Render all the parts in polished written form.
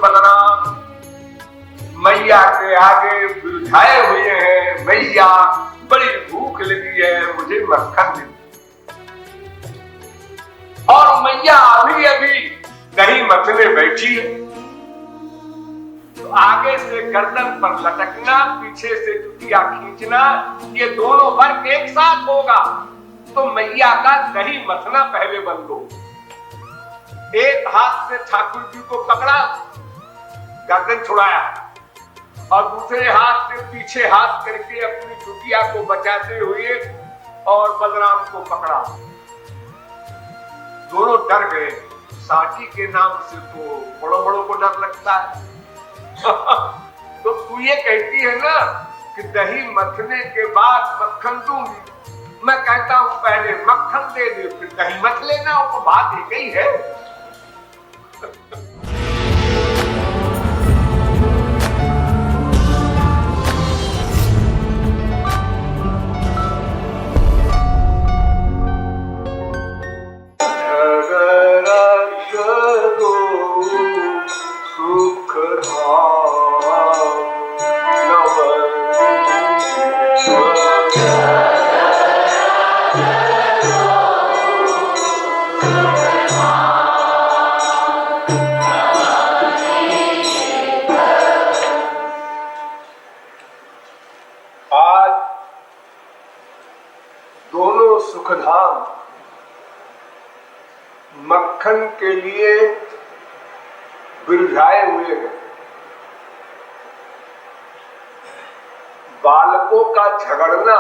बलराम मैया के आगे बुझाए हुए हैं। मैया बड़ी भूख लगी है, मुझे मक्खन दे। और मैया अभी अभी दही मथने बैठी है, तो आगे से गर्दन पर लटकना, पीछे से जुतिया खींचना, ये दोनों वर्क एक साथ होगा तो मैया का दही मथना पहले बंद हो। एक हाथ से ठाकुर जी को पकड़ा, गर्दन छुड़ाया, और दूसरे हाथ से पीछे हाथ करके अपनी जुतिया को बचाते हुए और बलराम को पकड़ा। दोनों डर गए। साटी के नाम से तो बड़ों बड़ों को डर लगता है। तो तू ये कहती है ना कि दही मथने के बाद मक्खन दूंगी, मैं कहता हूं पहले मक्खन दे दे फिर दही मथ लेना, वो बात एक ही है। सुखधाम मक्खन के लिए बिरझाए हुए हैं। बालकों का झगड़ना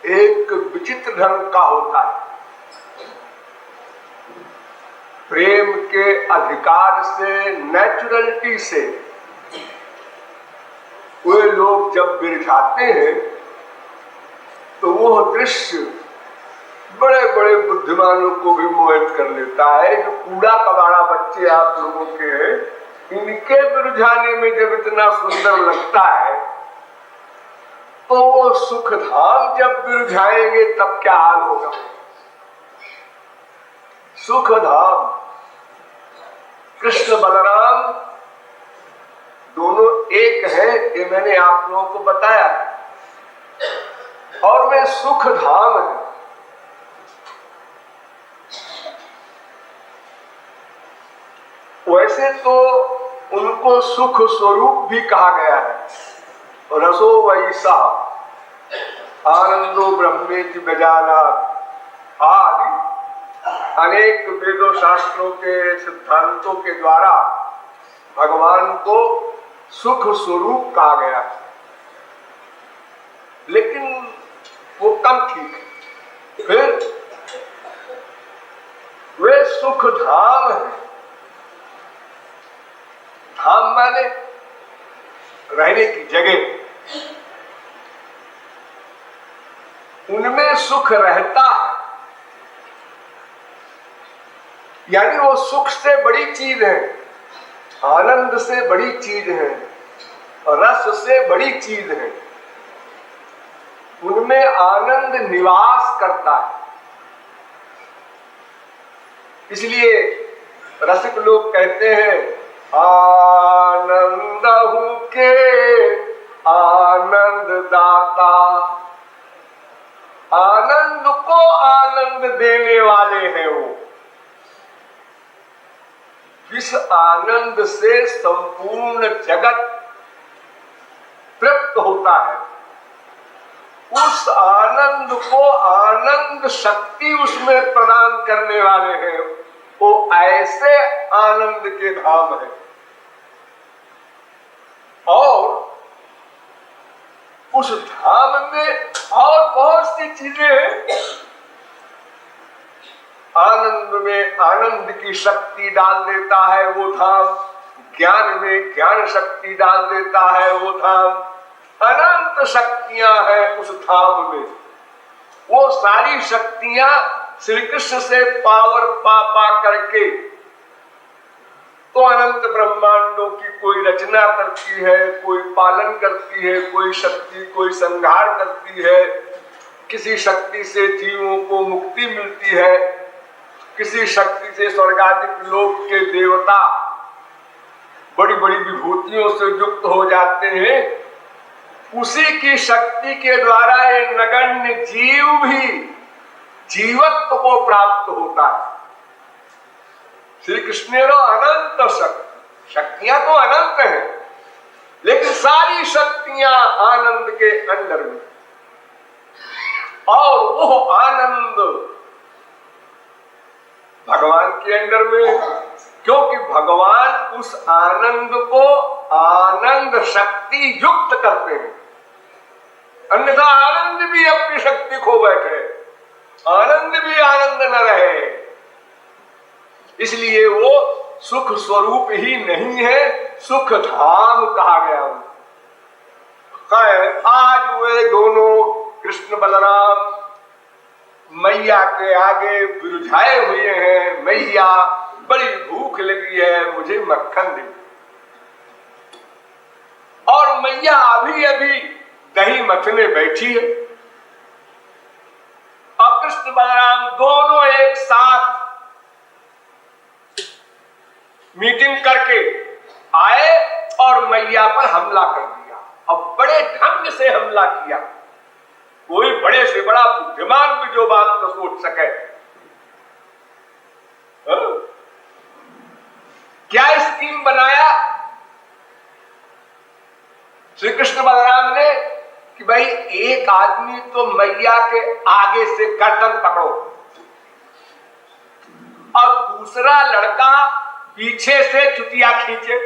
एक विचित्र ढंग का होता है। प्रेम के अधिकार से, नेचुरलिटी से वे लोग जब बिरझाते हैं तो वो दृश्य बड़े बड़े बुद्धिमानों को भी मोहित कर लेता है। जो कूड़ा कबाड़ा बच्चे आप लोगों के हैं, इनके बिरझाने में जब इतना सुंदर लगता है तो वो सुखधाम जब बिरझाएंगे तब क्या हाल होगा। सुखधाम कृष्ण बलराम दोनों एक है, ये मैंने आप लोगों को बताया, और वे सुखधाम है। वैसे तो उनको सुख स्वरूप भी कहा गया है। रसो वैसा आनंदो ब्रह्मेति बजानात् आदि अनेक वेदों शास्त्रों के सिद्धांतों के द्वारा भगवान को सुख स्वरूप कहा गया है, लेकिन वो कम ठीक है। फिर वे सुख धाम है। धाम माने रहने की जगह, उनमें सुख रहता है, यानी वो सुख से बड़ी चीज है, आनंद से बड़ी चीज है, रस से बड़ी चीज है। उनमें आनंद निवास करता है। इसलिए रसिक लोग कहते हैं आनंदहु के आनंद दाता, आनंद को आनंद देने वाले हैं वो। जिस आनंद से संपूर्ण जगत तृप्त होता है, उस आनंद को आनंद शक्ति उसमें प्रदान करने वाले हैं, वो ऐसे आनंद के धाम है। और उस धाम में और बहुत सी चीजें हैं। आनंद में आनंद की शक्ति डाल देता है वो धाम, ज्ञान में ज्ञान शक्ति डाल देता है वो धाम। अनंत शक्तियां हैं उस धाम में। वो सारी शक्तियां श्री कृष्ण से पावर पा करके तो अनंत ब्रह्मांडों की कोई रचना करती है, कोई पालन करती है, कोई शक्ति कोई संहार करती है, किसी शक्ति से जीवों को मुक्ति मिलती है। किसी शक्ति से स्वर्गाधिक लोक के देवता बड़ी बड़ी विभूतियों से युक्त हो जाते हैं, उसी की शक्ति के द्वारा ये नगण्य जीव भी जीवत्व को प्राप्त होता है। श्री कृष्ण अनंत शक्ति, शक्तियां तो अनंत हैं, लेकिन सारी शक्तियां आनंद के अंदर में, और वो आनंद भगवान के अंदर में, क्योंकि भगवान उस आनंद को आनंद शक्ति युक्त करते हैं। अन्यथा आनंद भी अपनी शक्ति खो बैठे, आनंद भी आनंद न रहे। इसलिए वो सुख स्वरूप ही नहीं है, सुख धाम कहा गया। आज वे दोनों कृष्ण बलराम मैया के आगे बिरुझाए हुए हैं, मैया बड़ी भूख लगी है, मुझे मक्खन दे। और मैया अभी अभी दही मथने बैठी है, और कृष्ण बलराम दोनों एक साथ मीटिंग करके आए और मैया पर हमला कर दिया, और बड़े ढंग से हमला किया। कोई बड़े से बड़ा बुद्धिमान भी जो बात न सोच सके। क्या स्कीम बनाया श्री कृष्ण बलराम ने कि भाई एक आदमी तो मैया के आगे से गर्दन पकड़ो, और दूसरा लड़का पीछे से चुटिया खींचे,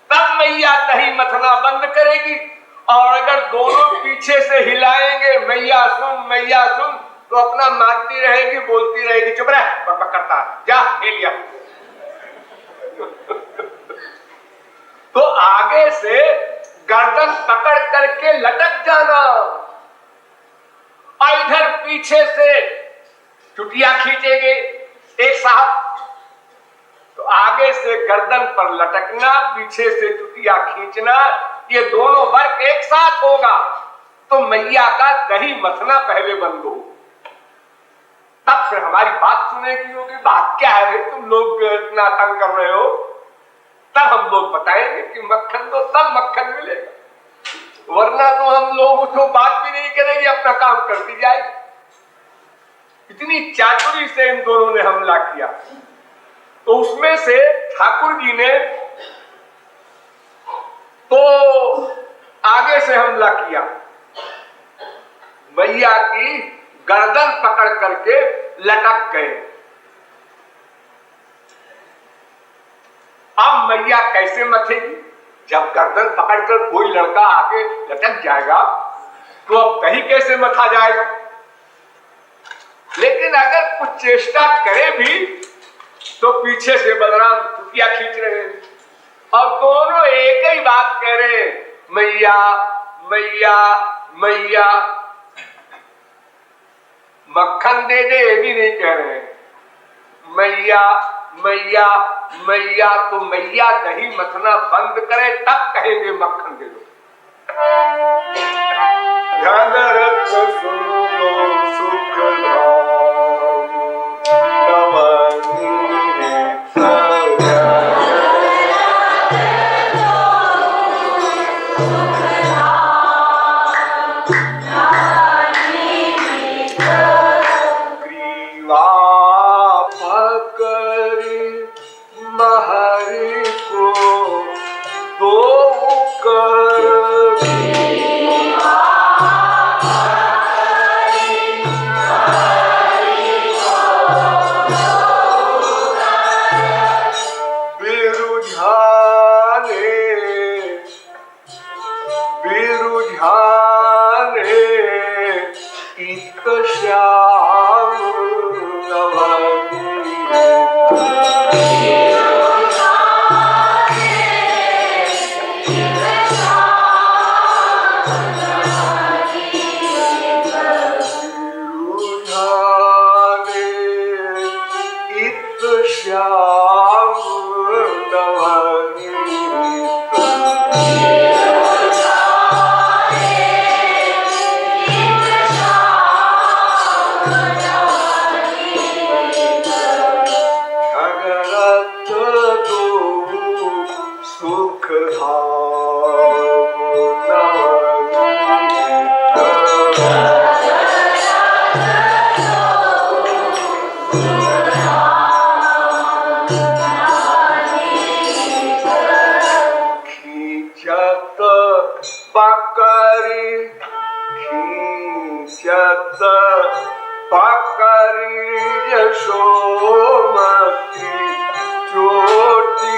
तब मैया दही मथना बंद करेगी। और अगर दोनों पीछे से हिलाएंगे मैया सुन, तो अपना मारती रहेगी, बोलती रहेगी, चुप रह, करता जा हिलिया। तो आगे से गर्दन पकड़ करके लटक जाना, और इधर पीछे से चुटिया खींचेंगे एक साथ। तो आगे से गर्दन पर लटकना, पीछे से चुटिया खींचना, ये दोनों वर्क एक साथ होगा तो मैया का दही मथना पहले बंद हो, तब फिर हमारी बात सुनेगी। होगी बात क्या है, तुम लोग इतना तंग कर रहे हो, तब हम लोग बताएंगे कि मक्खन दो, तब मक्खन मिलेगा, वरना तो हम लोग उसको बात भी नहीं करेंगे, अपना काम करती जाएगी। इतनी चातुरी से इन दोनों ने हमला किया। तो उसमें से ठाकुर जी ने तो आगे से हमला किया, मैया की गर्दन पकड़ करके लटक गए। अब मैया कैसे मथेगी? जब गर्दन पकड़कर कोई लड़का आगे लटक जाएगा तो अब दही कैसे मथा जाएगा? लेकिन अगर कुछ चेष्टा करे भी तो पीछे से बलराम चुटिया खींच रहे हैं, और दोनों एक ही बात कह रहे हैं, मैया मैया मैया। मक्खन दे दे ये भी नहीं कह रहे हैं, मैया मैया मैया। तो मैया दही मथना बंद करे तब कहेंगे मक्खन दे दो। ध्यान रख सुनो सुख यशोमती चोटी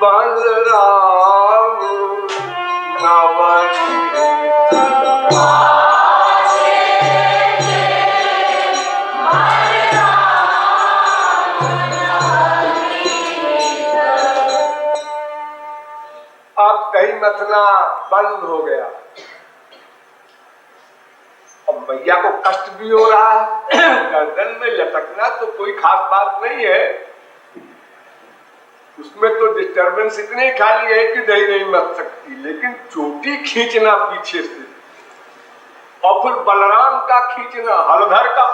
बलराम अब दही मथना बंद हो गया। अब मैया को कष्ट भी हो रहा है, गर्दन में लटकना तो कोई खास बात नहीं है, उसमें तो डिस्टर्बेंस इतनी खाली है कि दही नहीं मत सकती, लेकिन चोटी खींचना पीछे से और फिर बलराम का खींचना हलधर का।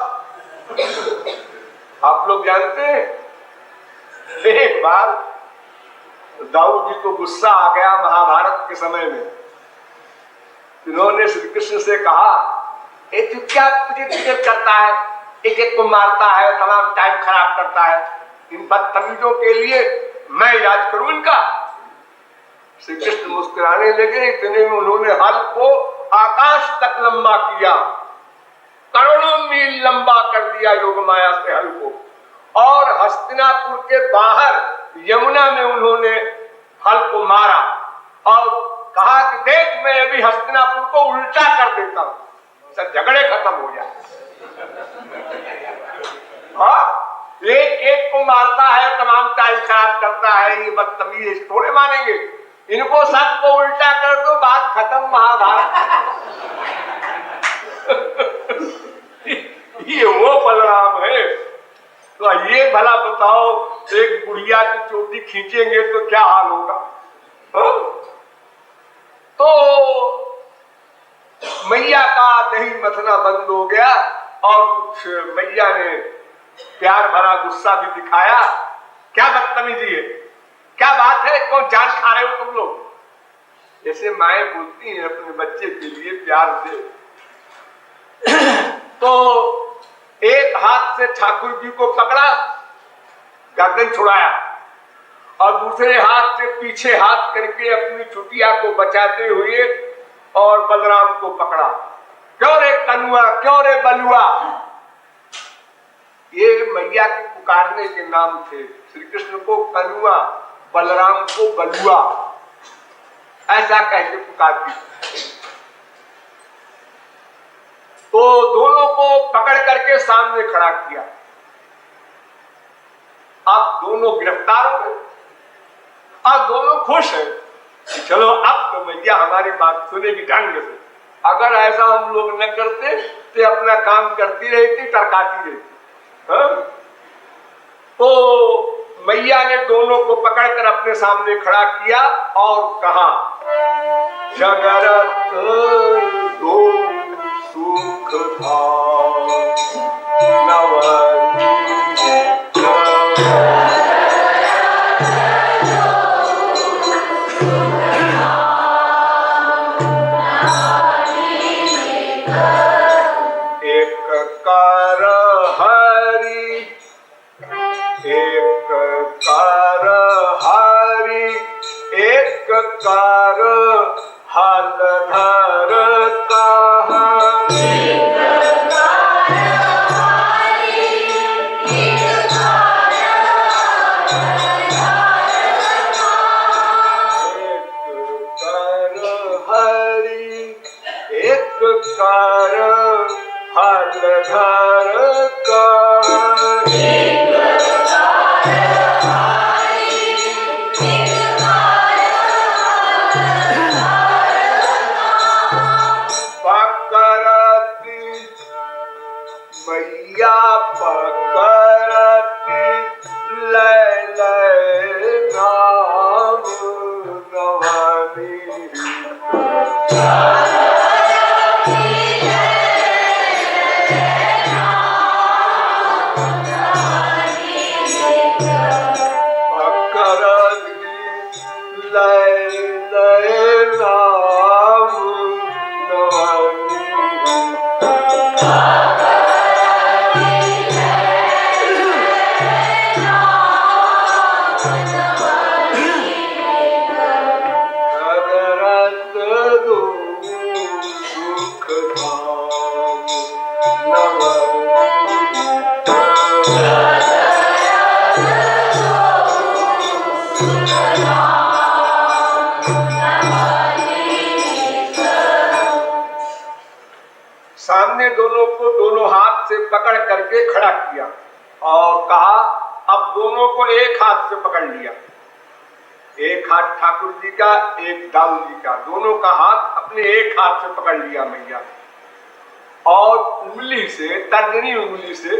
आप लोग जानते हैं एक बार दाऊद जी को गुस्सा आ गया महाभारत के समय में, इन्होंने श्री कृष्ण से कहा तू क्या तुझे करता है, एक एक को मारता है, तमाम टाइम खराब करता है, इन बदतमीजों के लिए मैं इलाज करूं इनका। श्री कृष्ण मुस्कुराने लगे, इतने में उन्होंने हल को आकाश तक लंबा किया, करोड़ों मील लंबा कर दिया योग माया से हल को, और हस्तिनापुर के बाहर यमुना में उन्होंने हल को मारा और कहा कि देख मैं अभी हस्तिनापुर को उल्टा कर देता हूं, सब झगड़े खत्म हो जाए। हाँ, एक एक को मारता है, तमाम टाइम खराब करता है, ये बदतमीज थोड़े मानेंगे, इनको सबको उल्टा कर दो, बात खत्म महाभारत। ये वो बलराम है। तो ये भला बताओ, एक बुढ़िया की चोटी खींचेंगे तो क्या हाल होगा। तो मैया का दही मथना बंद हो गया और कुछ मैया ने प्यार भरा गुस्सा भी दिखाया। क्या बदतमीजी है, क्या बात है, कौन जान खा रहे हो तुम लोग। जैसे माएं बोलती हैं अपने बच्चे के लिए प्यार से। तो एक हाथ से ठाकुर जी को पकड़ा, गर्दन छुड़ाया, और दूसरे हाथ से पीछे हाथ करके अपनी चुटिया को बचाते हुए और बलराम को पकड़ा। क्यों रे कनुआ, क्यों रे बलुआ, ये मैया के पुकारने के नाम थे। श्री कृष्ण को कनुआ, बलराम को बलुआ, ऐसा कह के पुकारती। तो दोनों को पकड़ करके सामने खड़ा किया। अब दोनों गिरफ्तार हो गए और दोनों खुश हैं। चलो अब तो मैया हमारी बात सुनेगी ढंग से। अगर ऐसा हम लोग न करते तो अपना काम करती रहती, टरकाती रहती। तो मैया ने दोनों को पकड़कर अपने सामने खड़ा किया और कहा, जगरत दो सुख भाव कार हलधर कहा। एक कार हलधर कहा। पकड़ती लय लय नाम नवानी सामने दोनों को दोनों हाथ से पकड़ करके खड़ा किया और कहा अब दोनों को एक हाथ से पकड़ लिया। एक हाथ ठाकुर जी का, एक दाऊ जी का, दोनों का हाथ अपने एक हाथ से पकड़ लिया मैया और उंगली से, तर्जनी उंगली से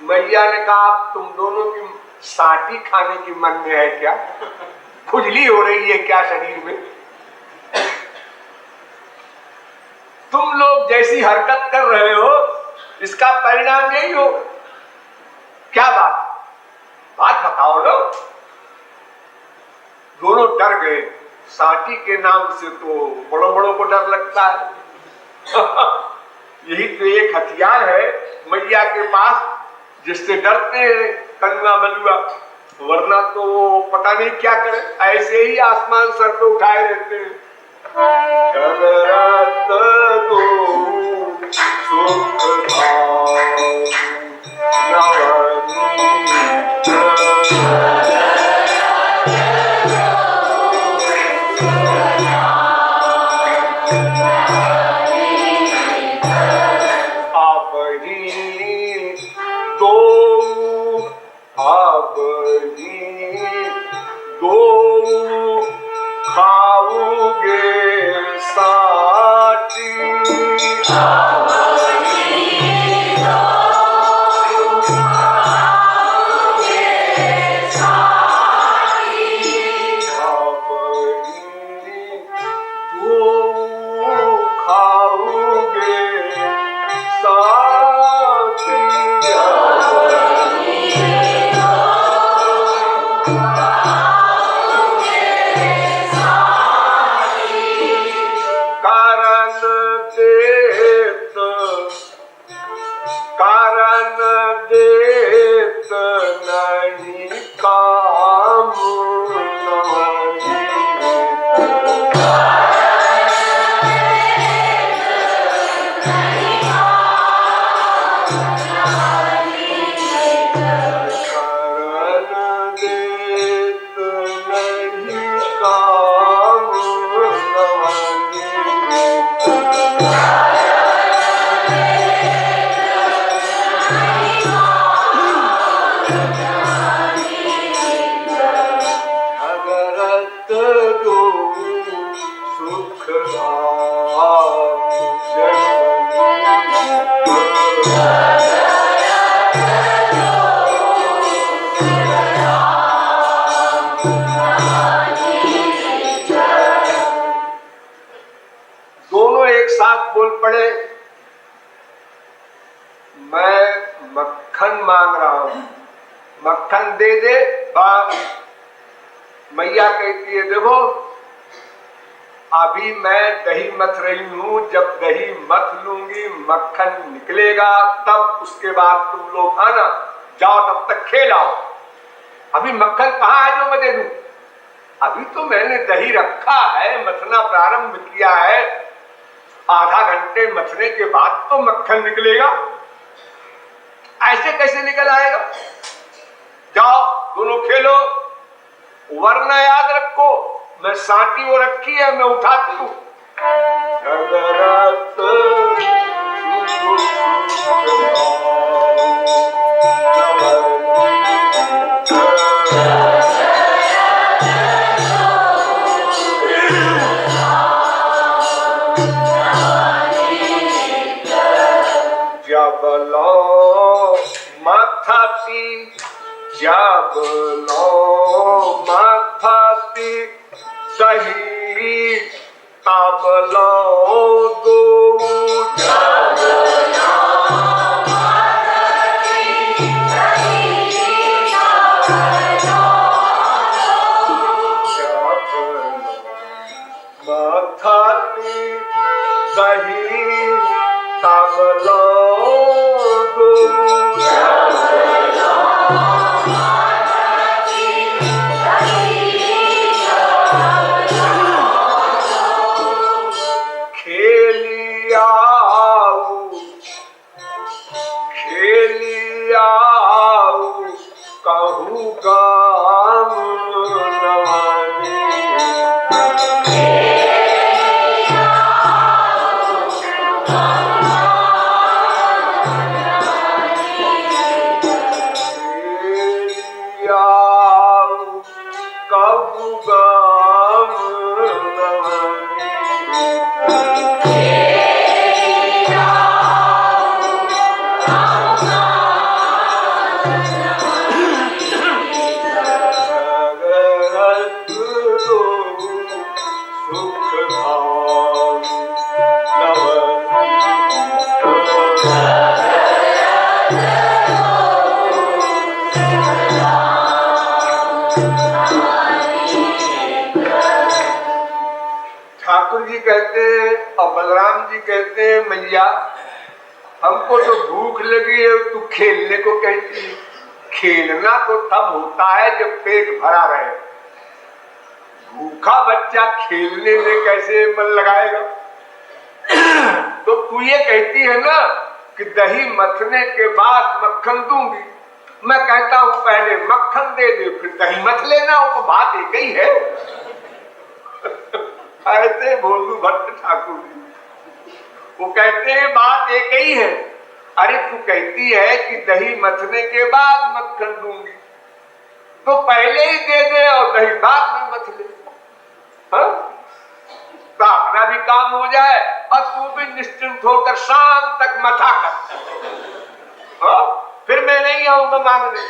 मैया ने कहा तुम दोनों की साटी खाने की मन में है क्या? खुजली हो रही है क्या शरीर में? तुम लोग जैसी हरकत कर रहे हो इसका परिणाम यही हो। क्या बात बताओ लोग। दोनों डर गए। साटी के नाम से तो बड़ों बड़ों को डर लगता है। यही तो एक हथियार है मैया के पास जिससे डरते हैं कनुआ बलुआ, वरना तो पता नहीं क्या करे, ऐसे ही आसमान सर पे उठाए रहते हैं। जगरत दो सुख बोल पड़े, मैं मक्खन मांग रहा हूं, मक्खन दे दे। बाप मैया कहती है देखो अभी मैं दही मथ रही हूं, जब दही मथ लूंगी मक्खन निकलेगा तब उसके बाद तुम लोग आना, जाओ तब तक खेलाओ। अभी मक्खन कहाँ है जो मैं दे दूं? अभी तो मैंने दही रखा है, मथना प्रारंभ किया है, आधा घंटे मथने के बाद तो मक्खन निकलेगा। ऐसे कैसे निकल आएगा? जाओ दोनों खेलो, वरना याद रखो मैं साटी वो रखी है, मैं उठाती हूं। जब लो मथाती जब लो मथाती दही तब लो दूध जब लो मथाती दही तब लो मथाती दही तब लो दूध कहते हैं और बलराम जी कहते हैं मैया हमको तो भूख लगी है, तू खेलने को कहती है। खेलना तो तब होता है जब पेट भरा रहे। भूखा बच्चा खेलने में कैसे मन लगाएगा? तो तू ये कहती है ना कि दही मथने के बाद मक्खन दूंगी। मैं कहता हूं पहले मक्खन दे दे फिर दही मथ लेना, वो तो बात एक ही है। ऐसे भोलू भट्ट ठाकुर जी वो कहते हैं बात एक ही है। अरे तू कहती है कि दही मथने के बाद मक्खन दूंगी, तो पहले ही दे दे और दही बाद में मथ ले, तो अपना भी काम हो जाए और तू भी निश्चिंत होकर शाम तक मथा कर। फिर मैं नहीं आऊंगा मांगने।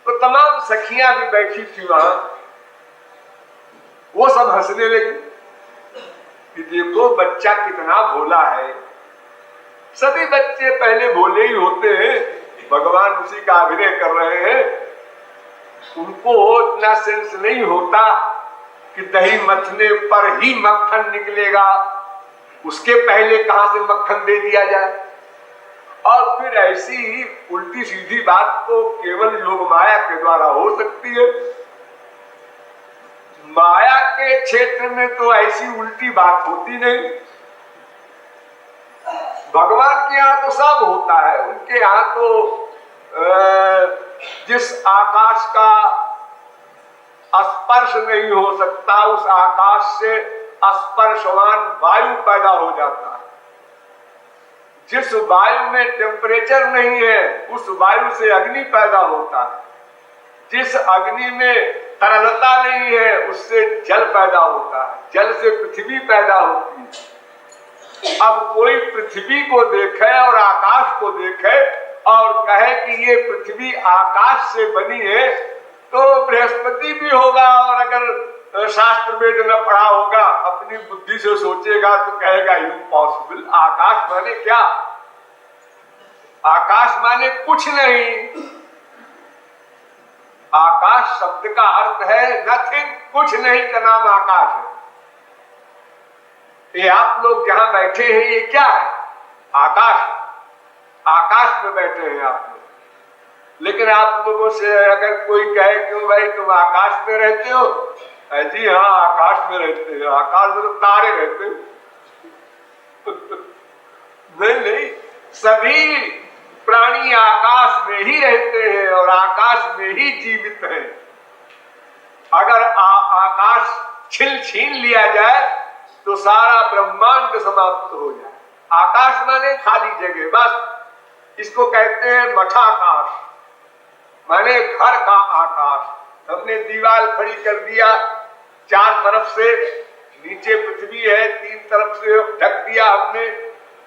तो तमाम सखियां भी बैठी थी वहां, वो सब हंसने लगी कि देखो बच्चा कितना भोला है। सभी बच्चे पहले भोले ही होते हैं, भगवान उसी का अभिनय कर रहे हैं। उनको इतना सेंस नहीं होता कि दही मथने पर ही मक्खन निकलेगा, उसके पहले कहां से मक्खन दे दिया जाए। और फिर ऐसी उल्टी सीधी बात तो केवल योग माया के द्वारा हो सकती है। माया के क्षेत्र में तो ऐसी उल्टी बात होती नहीं। भगवान के यहाँ तो सब होता है। उनके यहाँ तो जिस आकाश का स्पर्श नहीं हो सकता, उस आकाश से स्पर्शवान वायु पैदा हो जाता है। जिस वायु में टेम्परेचर नहीं है, उस वायु से अग्नि पैदा होता है। जिस अग्नि में तरलता नहीं है, उससे जल पैदा होता है। जल से पृथ्वी पैदा होती है। अब कोई पृथ्वी को देखे और आकाश को देखे और कहे कि ये पृथ्वी आकाश से बनी है, तो बृहस्पति भी होगा और अगर शास्त्र वेद न पढ़ा होगा, अपनी बुद्धि से सोचेगा तो कहेगा इम्पॉसिबल। आकाश माने क्या? आकाश माने कुछ नहीं। आकाश शब्द का अर्थ है नथिंग, कुछ नहीं का नाम आकाश है। ये आप लोग जहां बैठे हैं ये क्या है? आकाश। आकाश में बैठे हैं आप लोग। लेकिन आप लोगों से अगर कोई कहे क्यों भाई तुम आकाश में रहते हो? जी हाँ आकाश में रहते हैं। आकाश में तो तारे रहते हैं। नहीं नहीं, सभी प्राणी आकाश में ही रहते हैं और आकाश में ही जीवित है। अगर आकाश छीन लिया जाए तो सारा ब्रह्मांड समाप्त हो जाए। आकाश माने खाली जगह, बस इसको कहते हैं मठाकाश, माने घर का आकाश। हमने दीवार खड़ी कर दिया, चार तरफ से नीचे पृथ्वी है, तीन तरफ से ढक दिया हमने,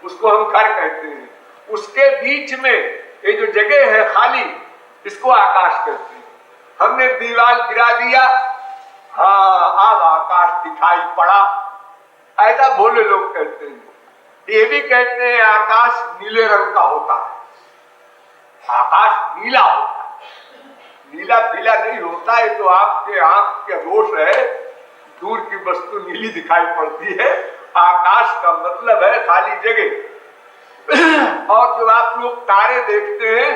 उसको हम घर कहते हैं। उसके बीच में ये जो जगह है खाली, इसको आकाश कहते हैं। हमने दीवार गिरा दिया, हाँ अब आकाश दिखाई पड़ा, ऐसा भोले लोग कहते हैं। ये भी कहते हैं आकाश नीले रंग का होता है, आकाश नीला होता है, नीला पीला नहीं होता है। तो आपके आंख के दोष है, दूर की वस्तु नीली दिखाई पड़ती है। आकाश का मतलब है खाली जगह। और जो आप लोग तारे देखते हैं,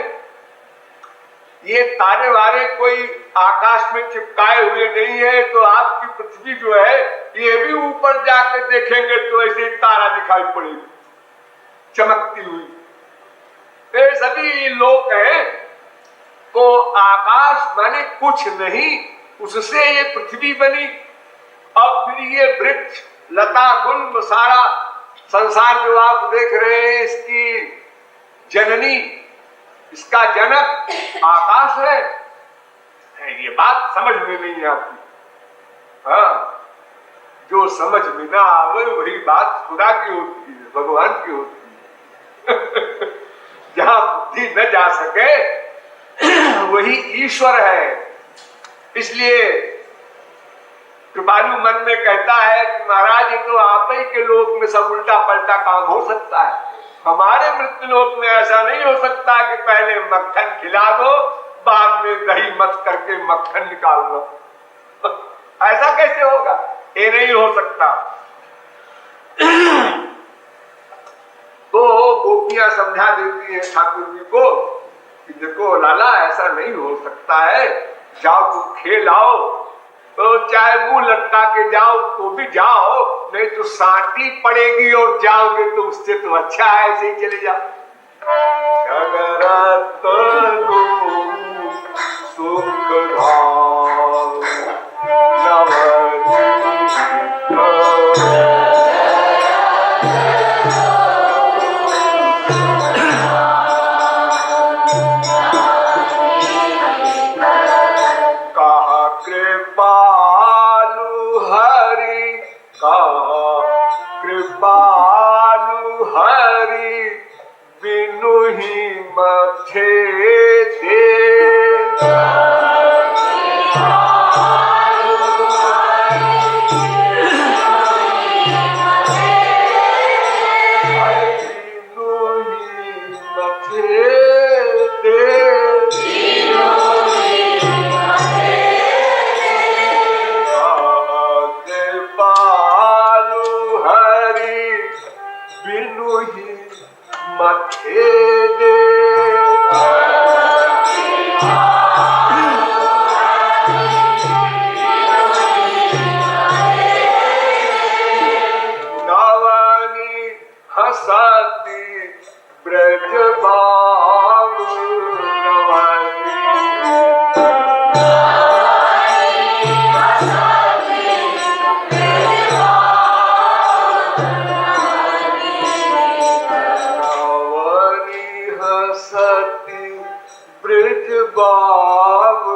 ये तारे वारे कोई आकाश में चिपकाए हुए नहीं है। तो आपकी पृथ्वी जो है, ये भी ऊपर जाकर देखेंगे तो ऐसे तारा दिखाई पड़ेगी चमकती हुई। ये सभी लोग हैं। तो आकाश माने कुछ नहीं, उससे ये पृथ्वी बनी। और फिर ये वृक्ष लता गुल्म सारा संसार जो आप देख रहे हैं, इसकी जननी, इसका जनक आकाश है। ये बात समझ में नहीं आती। हाँ, जो समझ में ना आवे वही बात खुदा की होती है, भगवान की होती है। जहां बुद्धि न जा सके वही ईश्वर है। इसलिए कृपालु मन में कहता है कि महाराज ये तो आप ही के लोक में सब उल्टा पलटा काम हो सकता है, हमारे मृत्युलोक में ऐसा नहीं हो सकता कि पहले मक्खन खिला दो, बाद में दही मत करके मक्खन निकाल दो। ऐसा कैसे होगा? ये नहीं हो सकता। तो गोपियां समझा देती है ठाकुर जी को कि देखो लाला, ऐसा नहीं हो सकता है, जाओ तुम खेल आओ, तो चाहे मुंह लटका के जाओ तो भी जाओ, नहीं तो सांटी पड़ेगी और जाओगे तो उससे तो अच्छा है ऐसे ही चले जाओ। सुख धाम कृपालु हरि बिनु ही मथे दे। ब्रज बाव